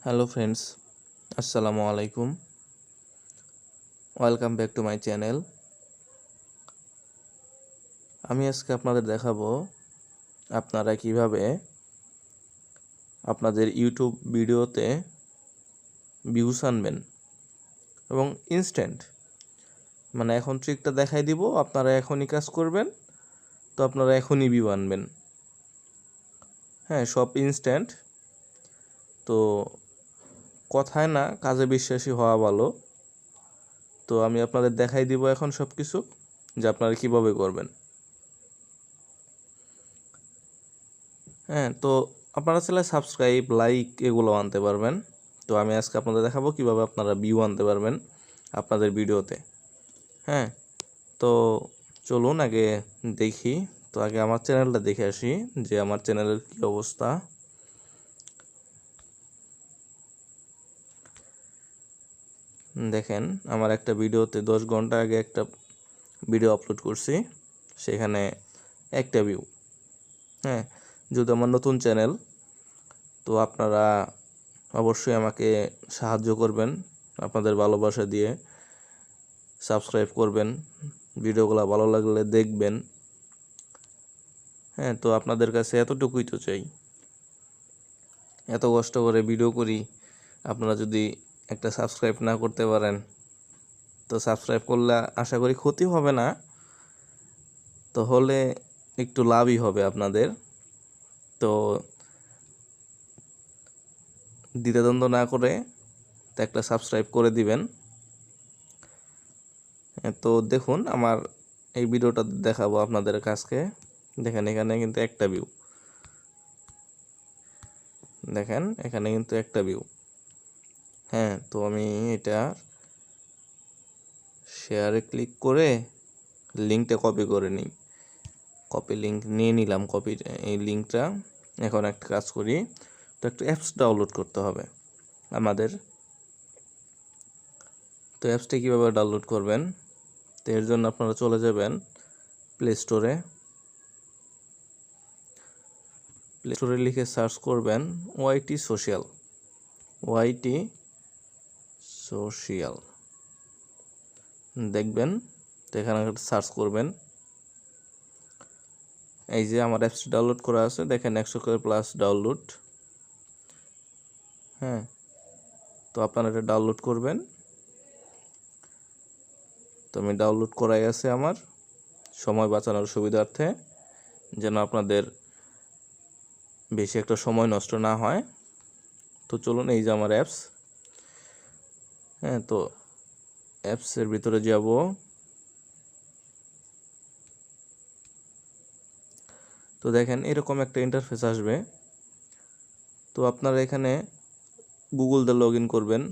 Hello friends, আসসালামু আলাইকুম। Welcome back to my channel. আমি আজকে আপনাদের দেখাবো আপনারা কিভাবে আপনাদের ইউটিউব ভিডিওতে ভিউজ আনবেন এবং ইনস্ট্যান্ট। মানে এখন ট্রিকটা দেখাই দিব, আপনারা এখনই কাজ করবেন, তো আপনারা এখনই ভিউ আনবেন। হ্যাঁ, সব ইনস্ট্যান্ট। তো কথায় না, কাজে বিশ্বাসী হওয়া ভালো। তো আমি আপনাদের দেখাই দিব এখন সব কিছু, যে আপনারা কিভাবে করবেন। হ্যাঁ, তো আপনারা চাইলে সাবস্ক্রাইব, লাইক এগুলো আনতে পারবেন। তো আমি আজকে আপনাদের দেখাবো কিভাবে আপনারা ভিউ আনতে পারবেন আপনাদের ভিডিওতে। হ্যাঁ, তো চলুন আগে দেখি। তো আগে আমার চ্যানেলটা দেখে আসি যে আমার চ্যানেলের কী অবস্থা। দেখেন, আমার একটা ভিডিওতে 10 ঘন্টা আগে একটা ভিডিও আপলোড করছি, সেখানে একটা ভিউ। হ্যাঁ, যদি আমার নতুন চ্যানেল, তো আপনারা অবশ্যই আমাকে সাহায্য করবেন আপনাদের ভালোবাসা দিয়ে। সাবস্ক্রাইব করবেন, ভিডিওগুলো ভালো লাগলে দেখবেন। হ্যাঁ, তো আপনাদের কাছে এতটুকুই তো চাই। এত কষ্ট করে ভিডিও করি, আপনারা যদি একটা সাবস্ক্রাইব না করতে পারেন, তো সাবস্ক্রাইব করলে আশা করি ক্ষতি হবে না, তো হলে একটু লাভই হবে আপনাদের। তো দ্বিধাদ্বন্দ্ব না করে তো একটা সাবস্ক্রাইব করে দিবেন। তো দেখুন, আমার এই ভিডিওটা দেখাবো আপনাদের কাছকে। দেখেন, এখানে কিন্তু একটা ভিউ। দেখেন, এখানে কিন্তু একটা ভিউ। হ্যাঁ, তো আমি এটা শেয়ারে ক্লিক করে লিঙ্কটা কপি করে নিই। কপি লিঙ্ক নিয়ে নিলাম, এই লিঙ্কটা। এখন একটা কাজ করি, তো একটা অ্যাপস ডাউনলোড করতে হবে আমাদের। তো অ্যাপসটা কীভাবে ডাউনলোড করবেন, তো এর জন্য আপনারা চলে যাবেন প্লে স্টোরে। প্লে স্টোরে লিখে সার্চ করবেন ওয়াইটি সোশ্যাল। ওয়াইটি সোশ্যাল দেখবেন, তো এখানে সার্চ করবেন। এই যে আমার অ্যাপসটি ডাউনলোড করা আছে, দেখেন 100+ ডাউনলোড। হ্যাঁ, তো আপনারা এটা ডাউনলোড করবেন। তো আমি ডাউনলোড করাই আছে আমার, সময় বাঁচানোর সুবিধার্থে, যেন আপনাদের বেশি একটা সময় নষ্ট না হয়। তো চলুন, এই যে আমার অ্যাপস। হ্যাঁ, তো অ্যাপসের ভিতরে যাব। তো দেখেন, এরকম একটা ইন্টারফেস আসবে। তো আপনারা এখানে গুগল দিয়ে লগ ইন করবেন।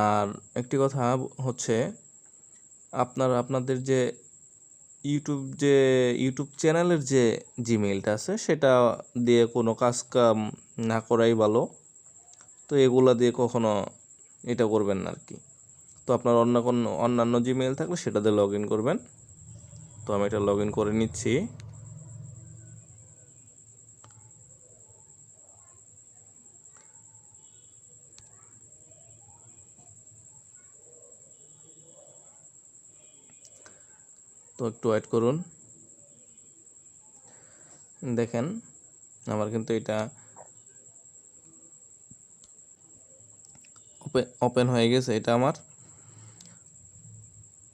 আর একটি কথা হচ্ছে, আপনারা আপনাদের যে ইউটিউব চ্যানেলের যে জিমেইলটা আছে, সেটা দিয়ে কোনো কাজ কাম না করাই ভালো। তো এগুলা দিয়ে কখনো এটা করবেন না আর কি। তো আপনার অন্যান্য জিমেইল থাকলে সেটা দিয়ে লগ ইন করবেন। তো আমি এটা লগ ইন করে নিচ্ছি। তো একটু ওয়েট করুন। দেখেন, আমার কিন্তু এটা ওপেন হয়ে গেছে, এটা আমার।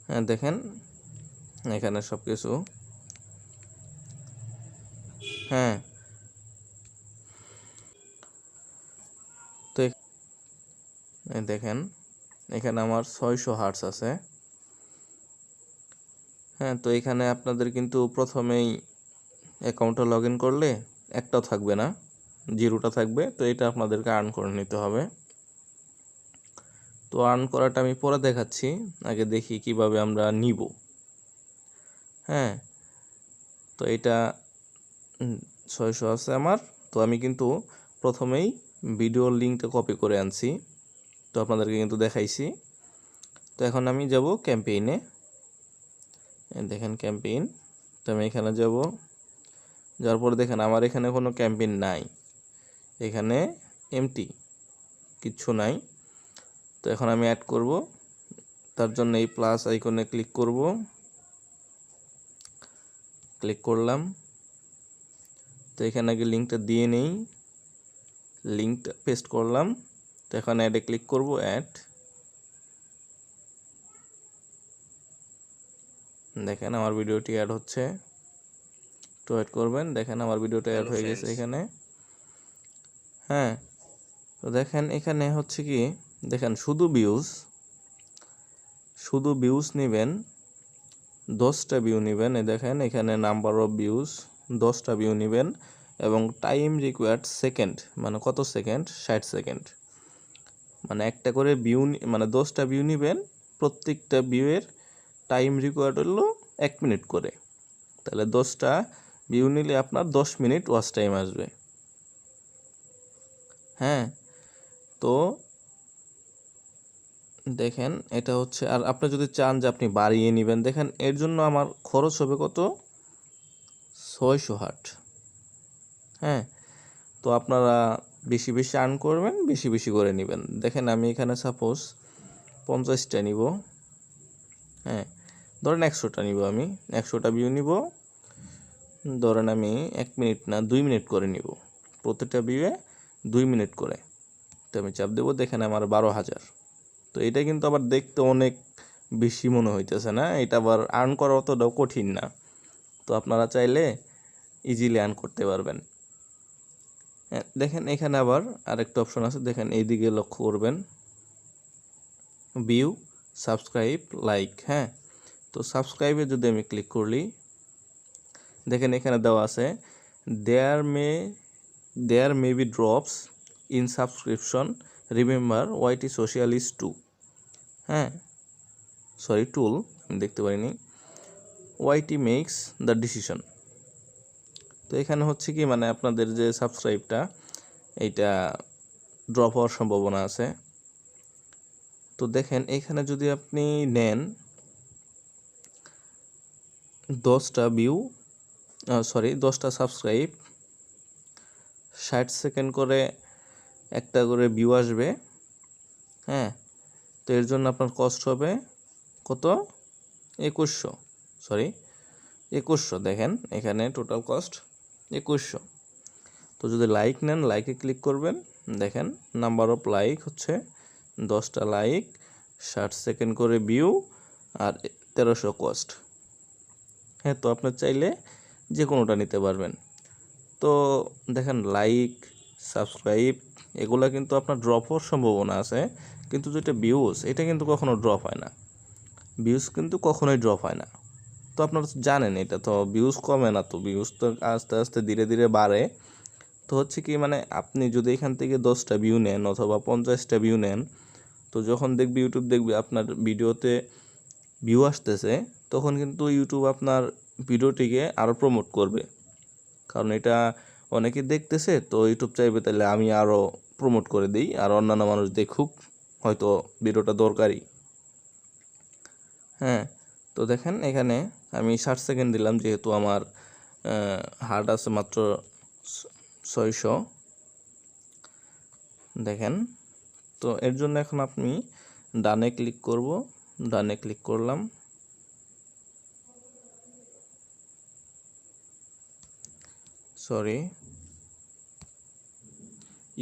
হ্যাঁ, দেখেন এখানে সব কিছু। হ্যাঁ, তো দেখেন, এখানে আমার 600 হার্টস আছে। হ্যাঁ, তো এখানে আপনাদের কিন্তু প্রথমেই অ্যাকাউন্টে লগ ইন করলে একটাও থাকবে না, জিরোটা থাকবে। তো এটা আপনাদেরকে আর্ন করে নিতে হবে। তো আর্ন করাটা আমি পরে দেখাচ্ছি, আগে দেখি কিভাবে আমরা নিব। হ্যাঁ, তো এটা 600 আছে আমার। তো আমি কিন্তু প্রথমেই ভিডিওর লিঙ্কটা কপি করে আনছি, তো আপনাদেরকে কিন্তু দেখাইছি। তো এখন আমি যাব ক্যাম্পেইনে। দেখেন ক্যাম্পেইন। তো আমি এখানে যাব, যাওয়ার পরে দেখেন আমার এখানে কোনো ক্যাম্পেইন নাই। এখানে এমটি, কিচ্ছু নাই। তো এখন আমি অ্যাড করব, তার জন্য এই প্লাস আইকনে ক্লিক করব, ক্লিক করলাম। তো এখানে আগে লিঙ্কটা দিয়ে নেই, লিঙ্কটা পেস্ট করলাম। তো এখন অ্যাডে ক্লিক করব, অ্যাড। দেখেন আমার ভিডিওটি অ্যাড হচ্ছে, একটু ওয়েট করবেন। দেখেন আমার ভিডিওটা অ্যাড হয়ে গেছে এখানে। হ্যাঁ, তো দেখেন এখানে হচ্ছে কি, দেখেন শুধু ভিউজ নেবেন, 10টা ভিউ নেবেন। এই দেখেন এখানে নাম্বার অফ ভিউজ 10টা ভিউ নেবেন, এবং টাইম রিকোয়ার্ড সেকেন্ড, মানে কত সেকেন্ড, 60 সেকেন্ড। মানে একটা করে ভিউ, মানে 10টা ভিউ নেবেন, প্রত্যেকটা ভিউয়ের টাইম রিকোয়ার্ড হলো 1 মিনিট করে। তাহলে 10টা ভিউ নিলে আপনার 10 মিনিট ওয়াচ টাইম আসবে। হ্যাঁ, তো দেখেন এটা হচ্ছে। আর আপনি যদি চান যে আপনি বাড়িয়ে নেবেন, দেখেন এর জন্য আমার খরচ হবে কত, 600 হাট। হ্যাঁ, তো আপনারা বেশি বেশি আর্ন করবেন, বেশি বেশি করে নেবেন। দেখেন আমি এখানে সাপোজ 50টা নিব। হ্যাঁ, ধরেন 100টা নিব, আমি 100টা ভিউ নিব। ধরেন আমি 1 মিনিট না 2 মিনিট করে নিব, প্রত্যেকটা ভিউয়ে 2 মিনিট করে। তো আমি চাপ দেবো, দেখেন আমার 12,000। তো এটা কিন্তু আবার দেখতে অনেক বেশি মনে হইতেছে না, এটা আবার আর্ন করা অতটাও কঠিন না। তো আপনারা চাইলে ইজিলি আর্ন করতে পারবেন। দেখেন এখানে আবার আরেকটা অপশন আছে, দেখেন এইদিকে লক্ষ্য করবেন, ভিউ, সাবস্ক্রাইব, লাইক। হ্যাঁ, তো সাবস্ক্রাইবে যদি আমি ক্লিক করলি, দেখেন এখানে দেওয়া আছে, there may be drops in subscription, remember YT social is two. হ্যাঁ, সরি টুল, আমি দেখতে পারিনি। YT makes the decision. তো এখানে হচ্ছে কি, মানে আপনাদের যে সাবস্ক্রাইবটা, এইটা ড্রপ হওয়ার সম্ভাবনা আছে। তো দেখেন এখানে যদি আপনি নেন 10টা ভিউ, 10টা সাবস্ক্রাইব, 60 সেকেন্ড করে একটা করে ভিউ আসবে। হ্যাঁ, তো এর জন্য আপনার কস্ট হবে কত, 2100। দেখেন এখানে টোটাল কস্ট 2100। তো যদি লাইক নেন, লাইকে ক্লিক করবেন। দেখেন নাম্বার অফ লাইক হচ্ছে 10টা লাইক, 60 সেকেন্ড করে ভিউ, আর 1300 কস্ট। হ্যাঁ, তো আপনার চাইলে যে কোনোটা নিতে পারবেন। তো দেখেন লাইক, সাবস্ক্রাইব এগুলা কিন্তু আপনার ড্রপ হওয়ার সম্ভাবনা আছে, কিন্তু যেটা ভিউজ, এটা কিন্তু কখনো ড্রপ হয় না। ভিউজ কিন্তু কখনোই ড্রপ হয় না। তো আপনারা তো জানেন, এটা তো ভিউজ কমে না, তো ভিউজ তো আস্তে আস্তে ধীরে ধীরে বাড়ে। তো হচ্ছে কি, মানে আপনি যদি এখান থেকে 10টা ভিউ নেন অথবা 50টা ভিউ নেন, তো যখন দেখবি ইউটিউব দেখবে আপনার ভিডিওতে ভিউ আসতেছে, তখন কিন্তু ইউটিউব আপনার ভিডিওটিকে আরও প্রমোট করবে। কারণ এটা অনেকে দেখতেছে, তো ইউটিউব চাইবে তাহলে আমি আরও প্রমোট করে দিই, আর অন্যান্য মানুষ দেখুক, হয়তো ভিডিওটা দরকারি। হ্যাঁ, তো দেখেন এখানে আমি 60 সেকেন্ড দিলাম, যেহেতু আমার হার্ট আছে মাত্র 600। দেখেন, তো এর জন্য এখন আপনি ডানে ক্লিক করব, ডানে ক্লিক করলাম। Sorry,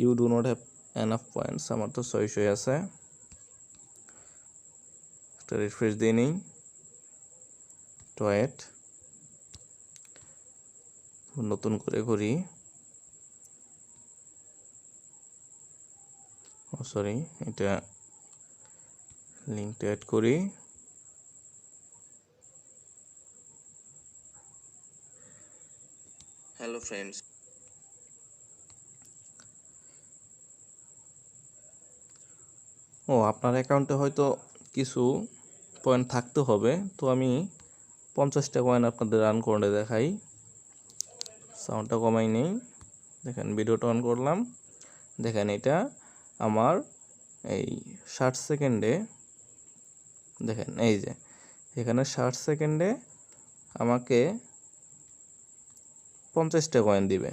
you do not have enough points, আমার তো 600 আছে। একটা রিফ্রেশ দিয়ে নিই, টয়েট নতুন করে করি। সরি, এটা লিঙ্কটা অ্যাড করি। হ্যালো ফ্রেন্ডস, আপনার অ্যাকাউন্টে হয়তো কিছু পয়েন্ট থাকতে হবে। তো আমি 50টা কয়েন আপনাদের রান করে দেখাই। সাউন্ডটা কমাই নেই। দেখেন ভিডিওটা অন করলাম। দেখেন এটা আমার এই 60 সেকেন্ডে, দেখেন এই যে এখানে 60 সেকেন্ডে আমাকে 50টা কয়েন দিবে।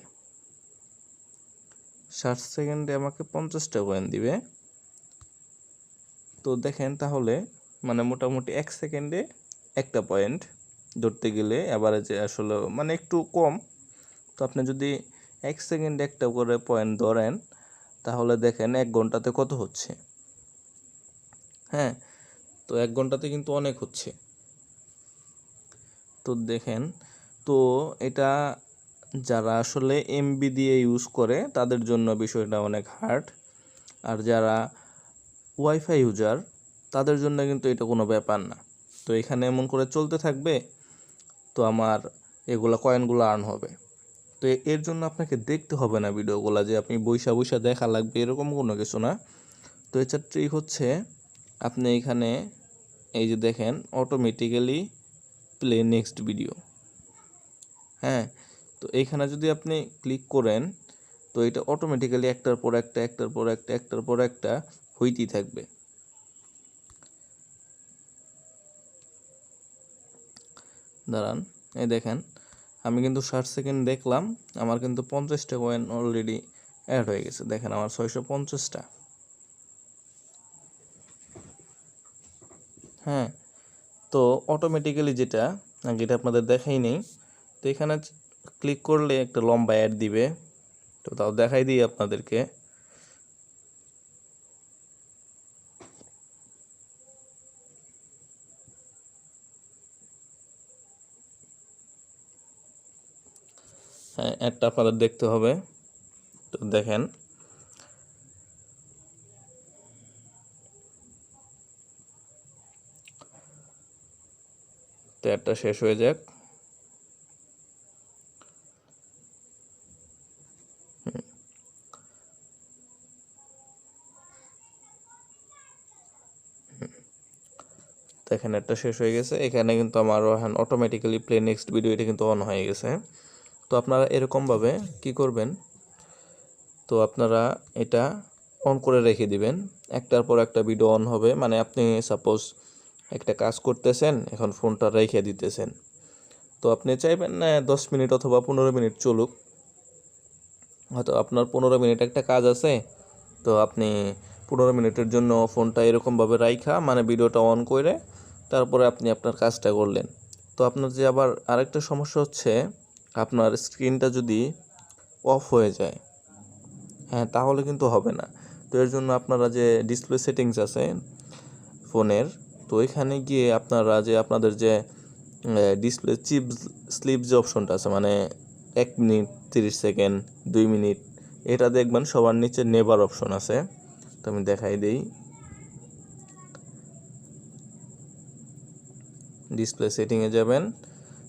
60 সেকেন্ডে আমাকে 50টা কয়েন দিবে। তো দেখেন তাহলে মানে মোটামুটি 1 সেকেন্ডে একটা পয়েন্ট ধরতে গেলে অ্যাভারেজে আসলে মানে একটু কম। তো আপনি যদি 1 সেকেন্ডে একটা করে পয়েন্ট ধরেন তাহলে দেখেন 1 ঘন্টাতে কত হচ্ছে। হ্যাঁ, তো 1 ঘন্টাতে কিন্তু অনেক হচ্ছে। তো দেখেন, তো এটা যারা আসলে এমবি দিয়ে ইউজ করে তাদের জন্য বিষয়টা অনেক হার্ড, আর যারা ওয়াইফাই ইউজার তাদের জন্য কিন্তু এটা কোনো ব্যাপার না। তো এখানে এমন করে চলতে থাকবে, তো আমার এগুলা কয়েনগুলো আর্ন হবে। তো এর জন্য আপনাকে দেখতে হবে না ভিডিওগুলো, যে আপনি বইসা বইসা দেখা লাগবে এরকম কোনো কিছু না। তো এটার ট্রিক হচ্ছে আপনি এখানে এই যে দেখেন অটোমেটিক্যালি প্লে নেক্সট ভিডিও। হ্যাঁ, তো এইখানে যদি আপনি ক্লিক করেন তো এটা অটোমেটিক্যালি একটার পর একটা একটার পর একটা একটার পর একটা হইতেই থাকবে। দাঁড়ান, এই দেখেন আমি কিন্তু 60 সেকেন্ড দেখলাম, আমার কিন্তু 50টা কয়েন অলরেডি অ্যাড হয়ে গেছে। দেখেন আমার 650টা। হ্যাঁ, তো অটোমেটিক্যালি যেটা আগে এটা আপনাদের দেখাই নেই, তো এখানে ক্লিক করলে একটা লম্বা অ্যাড দিবে, তো তাও দেখাই দিই আপনাদেরকে। হ্যাঁ, অ্যাডটা আপনাদের দেখতে হবে। তো দেখেন তো অ্যাডটা শেষ হয়ে যাক। দেখেন একটা শেষ হয়ে গেছে। এখানে কিন্তু আমার এখন অটোমেটিক্যালি প্লে নেক্সট ভিডিও এটা কিন্তু অন হয়ে গেছে। তো আপনারা এরকমভাবে কি করবেন, তো আপনারা এটা অন করে রেখে দিবেন, একটার পর একটা ভিডিও অন হবে। মানে আপনি সাপোজ একটা কাজ করতেছেন, এখন ফোনটা রেখে দিতেছেন, তো আপনি চাইবেন না 10 মিনিট অথবা 15 মিনিট চলুক। হয়তো আপনার 15 মিনিট একটা কাজ আছে, তো আপনি 15 মিনিটের জন্য ফোনটা এরকমভাবে রাইখা মানে ভিডিওটা অন করে তারপরে আপনি আপনার কাজটা করলেন। তো আপনার যে আবার আরেকটা সমস্যা হচ্ছে, আপনার স্ক্রিনটা যদি অফ হয়ে যায়, হ্যাঁ, তাহলে কিন্তু হবে না। তো এর জন্য আপনারা যে ডিসপ্লে সেটিংস আছে ফোনের, তো এখানে গিয়ে আপনারা যে আপনাদের যে ডিসপ্লে স্লিপ যে অপশনটা আছে, মানে 1 মিনিট 30 সেকেন্ড 2 মিনিট, এটা দেখবেন সবার নিচে নেভার অপশন আছে। তো আমি দেখাই দিই, ডিসপ্লে সেটিংয়ে যাবেন,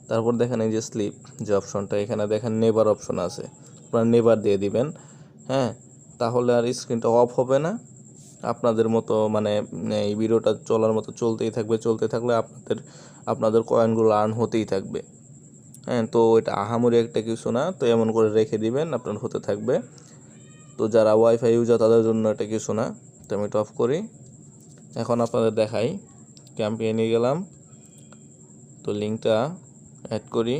তারপর দেখেন এই যে স্লিপ যে অপশনটা, এখানে দেখেন নেভার অপশন আছে, আপনারা নেভার দিয়ে দিবেন। হ্যাঁ, তাহলে আর স্ক্রিনটা অফ হবে না, আপনাদের মতো মানে এই ভিডিওটা চলার মতো চলতেই থাকবে। চলতে থাকলে আপনাদের কয়েনগুলো আর্ন হতেই থাকবে। হ্যাঁ, তো এটা আহামরি একটা কিছু না, তো এমন করে রেখে দিবেন, আপনার হতে থাকবে। তো যারা ওয়াইফাই ইউজার তাদের জন্য এটা কিছু না। তো আমি এটা অফ করি। এখন আপনাদের দেখাই, ক্যাম্পেইনে গেলাম, তো লিঙ্কটা অ্যাড করি,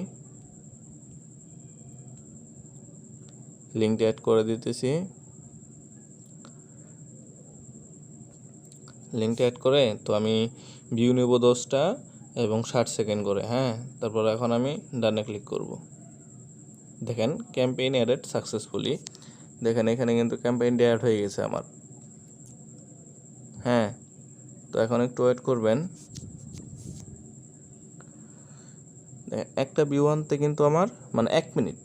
লিঙ্কটা অ্যাড করে দিতেছি। লিঙ্কটা অ্যাড করে তো আমি ভিউ নেব 10টা এবং 60 সেকেন্ড করে। হ্যাঁ, তারপর এখন আমি ডানে ক্লিক করব। দেখেন ক্যাম্পেইন অ্যাডেড সাকসেসফুলি, দেখেন এখানে কিন্তু ক্যাম্পেইনটা অ্যাড হয়ে গেছে আমার। হ্যাঁ, তো এখন একটু ওয়েট করবেন। একটা ভিউ আনতে কিন্তু আমার মানে 1 মিনিট,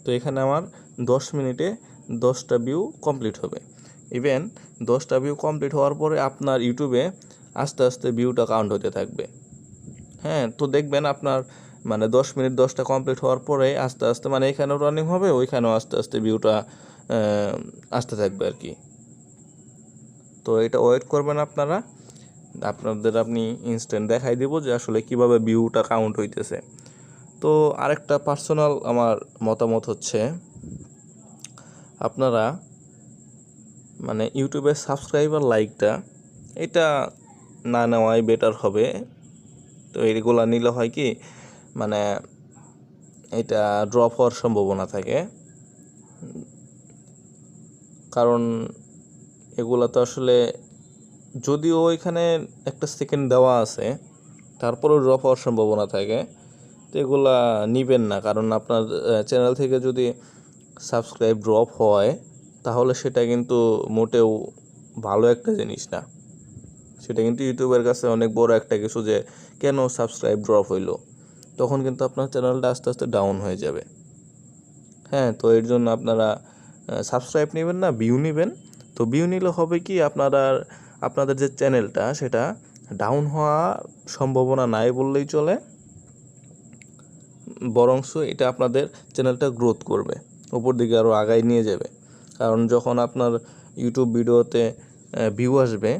তো এখানে আমার 10 মিনিটে 10টা ভিউ কমপ্লিট হবে। ইভেন 10টা ভিউ কমপ্লিট হওয়ার পরে আপনার ইউটিউবে আস্তে আস্তে ভিউটা কাউন্ট হতে থাকবে। হ্যাঁ, তো দেখবেন আপনার মানে 10 মিনিট 10টা কমপ্লিট হওয়ার পরে আস্তে আস্তে মানে এখানেও রানিং হবে, ওইখানেও আস্তে আস্তে ভিউটা আসতে থাকবে আর কি। তো এটা ওয়েট করবেন আপনারা, আপনি ইনস্ট্যান্ট দেখাই দেব যে আসলে কিভাবে ভিউটা কাউন্ট হইতেছে। তো আরেকটা পার্সোনাল আমার মতামত হচ্ছে, আপনারা মানে ইউটিউবের সাবস্ক্রাইবার লাইকটা এটা না নেওয়াই বেটার হবে। তো এইগুলো নিলে হয় কি, মানে এটা ড্রপ হওয়ার সম্ভাবনা থাকে। কারণ এগুলা তো আসলে যদিও এখানে একটা সেকেন্ড দেওয়া আছে, তারপরেও ড্রপ হওয়ার সম্ভাবনা থাকে। তো এগুলা নিবেন না, কারণ আপনার চ্যানেল থেকে যদি সাবস্ক্রাইব ড্রপ হয় তাহলে সেটা কিন্তু মোটেও ভালো একটা জিনিস না। সেটা কিন্তু ইউটিউবের কাছে অনেক বড় একটা কিছু যে কেন সাবস্ক্রাইব ড্রপ হইলো, তখন কিন্তু আপনার চ্যানেলটা আস্তে আস্তে ডাউন হয়ে যাবে। হ্যাঁ, তো এর জন্য আপনারা সাবস্ক্রাইব নেবেন না, ভিউ নেবেন। তো ভিউ নিলে হবে কি, আপনাদের যে চ্যানেলটা সেটা ডাউন হওয়া সম্ভাবনা নাই বললেই চলে, বরংস এটা আপনাদের চ্যানেলটা গ্রোথ করবে, উপর দিকে আরও আগায় নিয়ে যাবে। কারণ যখন আপনার ইউটিউব ভিডিওতে ভিউ আসবে,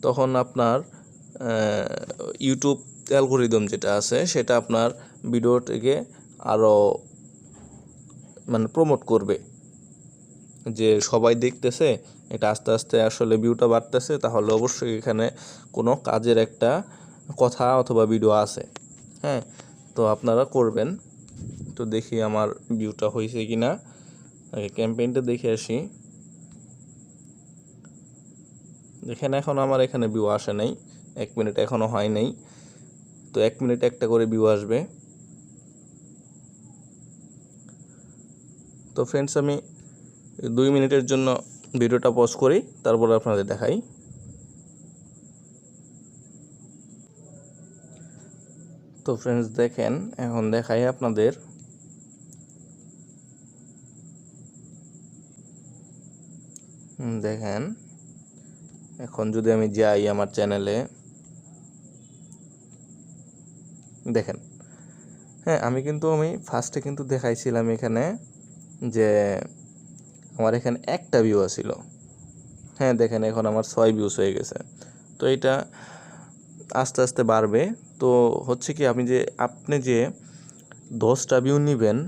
তখন আপনার ইউটিউব অ্যালগোরিদম যেটা আছে সেটা আপনার ভিডিওটিকে আরও প্রমোট করবে, যে সবাই দেখতেছে, এটা আস্তে আস্তে আসলে ভিউটা বাড়তেছে, তাহলে অবশ্যই এখানে কোনো কাজের একটা কথা অথবা ভিডিও আছে। হ্যাঁ, তো আপনারা করবেন। তো দেখি আমার ভিউটা হয়েছে কি না, আগে ক্যাম্পেইনটা দেখে আসি। দেখেন এখন আমার এখানে ভিউ আসে নাই, 1 মিনিট এখনও হয় নাই। তো 1 মিনিট একটা করে ভিউ আসবে। তো ফ্রেন্ডস, আমি 2 মিনিটের জন্য ভিডিওটা পজ করি, তারপর আপনাদের দেখাই। তো ফ্রেন্ডস দেখেন, এখন দেখাই আপনাদের। দেখেন এখন যদি আমি যাই আমার চ্যানেলে, দেখেন, হ্যাঁ আমি ফার্স্টে কিন্তু দেখাইছিলাম এখানে যে আমার এখানে একটা ভিউ আসছিল। হ্যাঁ দেখেন, এখন আমার 6 ভিউস হয়ে গেছে। তো এটা আস্তে আস্তে বাড়বে। তো হচ্ছে কি, আপনি যে 10টা ভিউ নেবেন,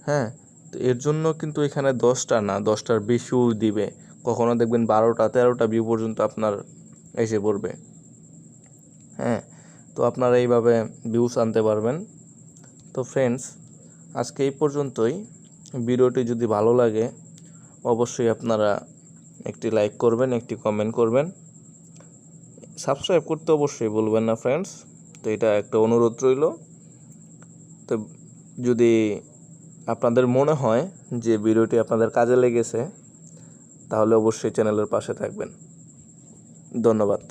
হ্যাঁ, তো এর জন্য কিন্তু এখানে 10টা না, 10টার বেশিও দিবে। কখনো দেখবেন 12টা 13টা ভিউ পর্যন্ত আপনার এসে পড়বে। হ্যাঁ, তো আপনারা এইভাবে ভিউস আনতে পারবেন। তো ফ্রেন্ডস, আজকে এই পর্যন্তই। ভিডিওটি যদি ভালো লাগে অবশ্যই আপনারা একটি লাইক করবেন, একটি কমেন্ট করবেন, সাবস্ক্রাইব করতে অবশ্যই ভুলবেন না ফ্রেন্ডস। তো এটা একটা অনুরোধ রইল। তো যদি আপনাদের মনে হয় যে ভিডিওটি আপনাদের কাজে লেগেছে, তাহলে অবশ্যই চ্যানেলের পাশে থাকবেন। ধন্যবাদ।